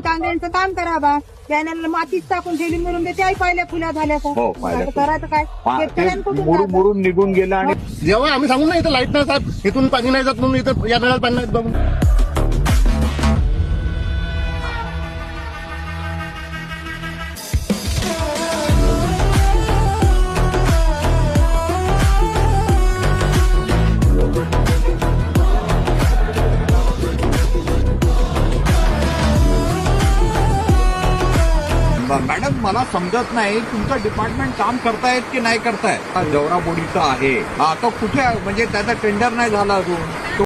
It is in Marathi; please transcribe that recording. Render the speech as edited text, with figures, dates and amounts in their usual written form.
तांदळांचं काम करा बा. कॅनल मातीच टाकून ठेवली मिळून ते त्याही पाहिल्या फुल्या झाल्या तर. हो, पाहिल्या आता करायचं काय ते शेतकऱ्यांकडून मुरून जायचं. मुरून निघून गेलं आणि जेव्हा आम्ही सांगू ना इथं लाईट नाही साहेब, इथून पाणी नाही जात म्हणून इथं या नळाला पाणी नाही जात म्हणून. मॅडम मला समजत नाही तुमचं डिपार्टमेंट काम करतायत की नाही करतायत. जवराबोडीचं आहे आता कुठे म्हणजे त्याचा टेंडर नाही झाला अजून.